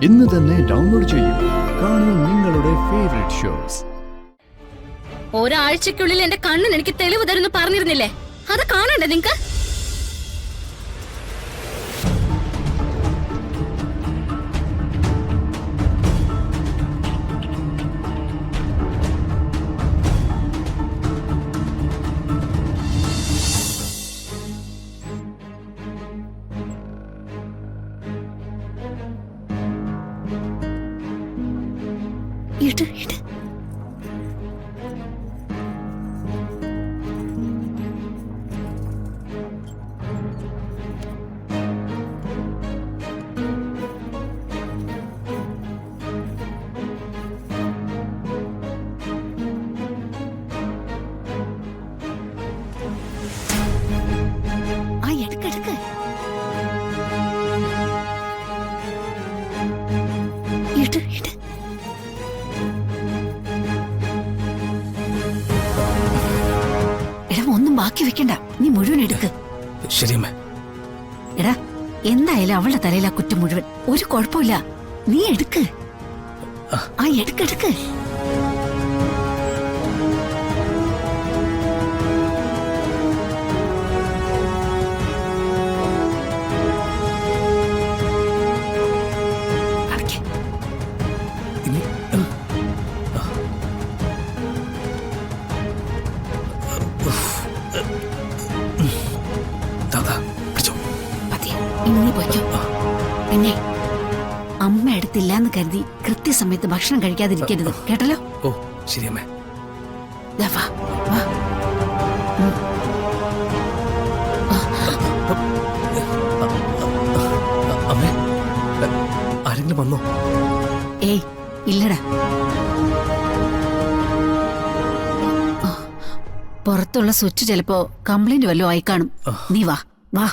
ഇന്ന് തന്നെ ഡൗൺലോഡ് ചെയ്യൂ. കാണൂ നിങ്ങളുടെ ഫേവറേറ്റ് ഷോസ്. ഒരാഴ്ചക്കുള്ളിൽ എന്റെ കണ്ണിന് എനിക്ക് തെളിവ് തരുന്നു പറഞ്ഞിരുന്നില്ലേ? അത് കാണണ്ടേ നിങ്ങക്ക്? ഇട് ഇട്. എടുക്കെടുക്ക്. ഇട് ഇട്. ഒന്നും ബാക്കി വെക്കണ്ട, നീ മുഴുവൻ എടുക്ക്. ശരിയമ്മ. എടാ, എന്തായാലും അവളുടെ തലയിലാ കുറ്റം മുഴുവൻ. ഒരു കുഴപ്പമില്ല, നീ എടുക്ക്. എടുക്കെടുക്ക്. പിന്നെ അമ്മ എടുത്തില്ലാന്ന് കരുതി കൃത്യസമയത്ത് ഭക്ഷണം കഴിക്കാതിരിക്കരുത്, കേട്ടല്ലോ? ഓ ശരിയമ്മേ. അമ്മേ, ആരെങ്കിലും വന്നോ? ഏയ് ഇല്ലടാ. പുറത്തുള്ള സ്വിച്ച് ചിലപ്പോ കംപ്ലൈന്റ് വല്ലതും ആയി കാണും. നീ വാ വാ.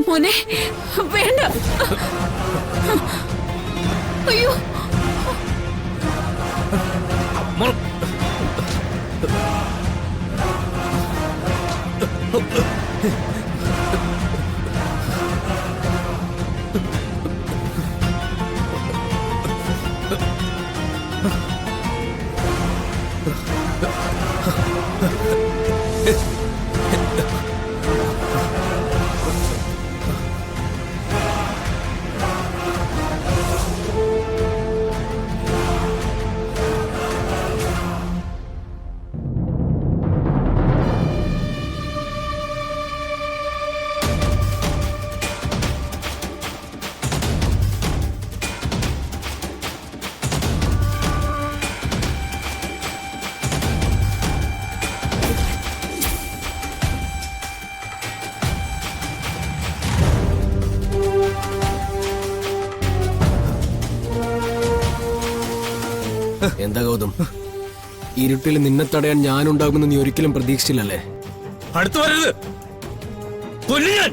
മോനെ വേണ്ട. അയ്യോ, എന്താ ഗൗതം, ഇരുട്ടിൽ നിന്നെ തടയാൻ ഞാനുണ്ടാകുമെന്ന് നീ ഒരിക്കലും പ്രതീക്ഷിച്ചില്ലല്ലേ? അടുത്തു വരരുത്, കൊല്ലു ഞാൻ.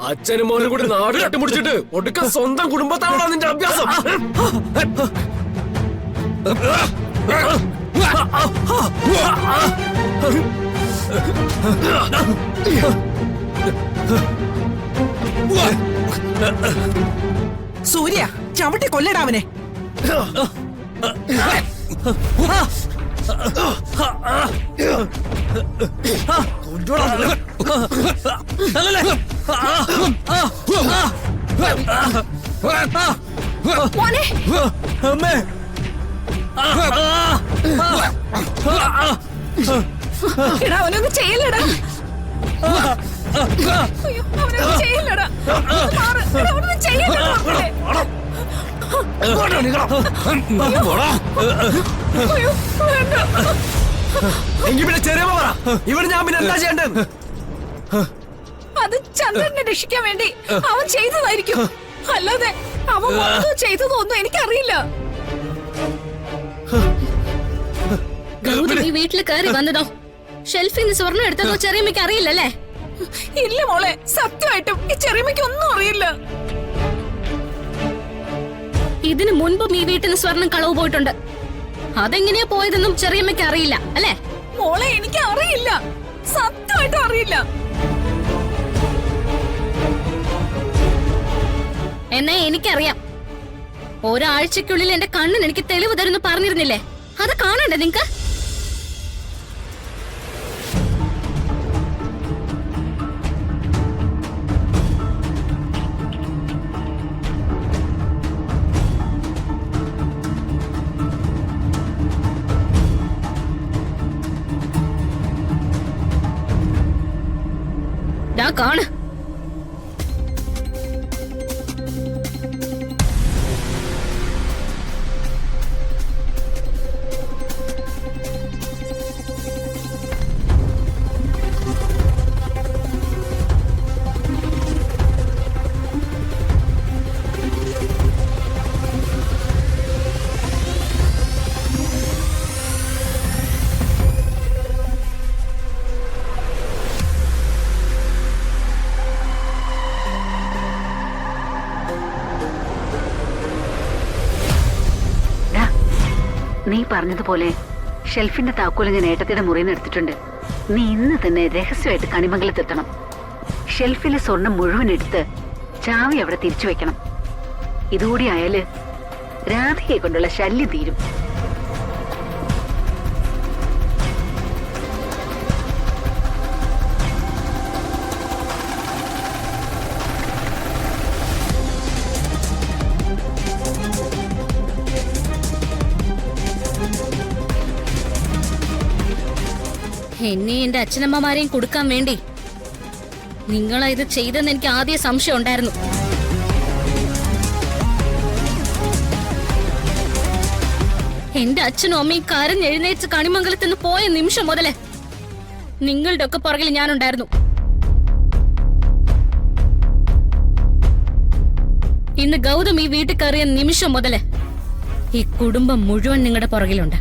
അച്ഛനും മോനും കൂടി നാട് കെട്ടിമുടിച്ചിട്ട് ഒടുക്ക സ്വന്തം കുടുംബത്താണോ നിന്റെ അഭ്യാസം? സൂര്യ ചവിട്ടി കൊല്ലടാ അവനെ. മോനെ അമ്മേ എടാ അവനൊന്നും ചെയ്യല്ലടാ. അയ്യോ, അവനൊന്നും ചെയ്യല്ലടാ. മാറ്. എടാ, അവനൊന്നും ചെയ്യല്ലടാ മക്കളെ. അയ്യോ, വേണ്ട. എങ്കിൽ പിന്നെ ചെറിയ പറ, ഇവിടെ ഞാൻ പിന്നെ എന്താ ചെയ്യേണ്ടത്? അത് ചന്ദ്രനെ രക്ഷിക്കാൻ വേണ്ടി അവൻ ചെയ്തതായിരിക്കും. അല്ലാതെ അവൻ വന്നതോ ചെയ്തതോ ഒന്നും എനിക്കറിയില്ല. ഗൗതം ഈ വീട്ടിൽ കയറി വന്നതോ ഷെൽഫിൽ നിന്ന് സ്വർണ്ണം എടുത്തതോ ചെറിയമ്മയ്ക്ക് അറിയില്ലല്ലേ? ഇല്ല മോളെ, സത്യമായിട്ടും ഈ ചെറിയമ്മയ്ക്ക് ഒന്നും അറിയില്ല. ഇതിനു മുൻപും ഈ വീട്ടിൽ നിന്ന് സ്വർണം കളവ് പോയിട്ടുണ്ട്. അതെങ്ങനെയാ പോയതെന്നും ചെറിയമ്മയ്ക്ക് അറിയില്ല അല്ലേ? മോളെ എനിക്ക് അറിയില്ല, സത്യമായിട്ടും അറിയില്ല. എന്നാ എനിക്കറിയാം. ഒരാഴ്ചക്കുള്ളിൽ എന്റെ കണ്ണിന് എനിക്ക് തെളിവ് തരുന്നു പറഞ്ഞിരുന്നില്ലേ? അത് കാണണ്ടേ നിങ്ങക്ക്? ദാ കാണ്. നീ പറഞ്ഞതുപോലെ ഷെൽഫിന്റെ താക്കോല് ഞാൻ ഏട്ടത്തിയുടെ മുറിയിൽ നിന്ന് എടുത്തിട്ടുണ്ട്. നീ ഇന്ന് തന്നെ രഹസ്യമായിട്ട് കണിമംഗലത്തെത്തണം. ഷെൽഫിലെ സ്വർണം മുഴുവൻ എടുത്ത് ചാവി അവിടെ തിരിച്ചു വെക്കണം. ഇതുകൂടി ആയാല് രാധികയെ കൊണ്ടുള്ള ശല്യം തീരും. എന്നെ എന്റെ അച്ഛനമ്മമാരെയും കൊടുക്കാൻ വേണ്ടി നിങ്ങളാ ഇത് ചെയ്തെന്ന് എനിക്ക് ആദ്യ സംശയം ഉണ്ടായിരുന്നു. എന്റെ അച്ഛനും അമ്മയും കരഞ്ഞെഴുന്നേറ്റ് കണിമംഗലത്ത് നിന്ന് പോയ നിമിഷം മുതലേ നിങ്ങളുടെ ഒക്കെ പുറകിൽ ഞാനുണ്ടായിരുന്നു. ഇന്ന് ഗൗതം ഈ വീട്ടിൽ കയറിയ നിമിഷം മുതലേ ഈ കുടുംബം മുഴുവൻ നിങ്ങളുടെ പുറകിലുണ്ട്.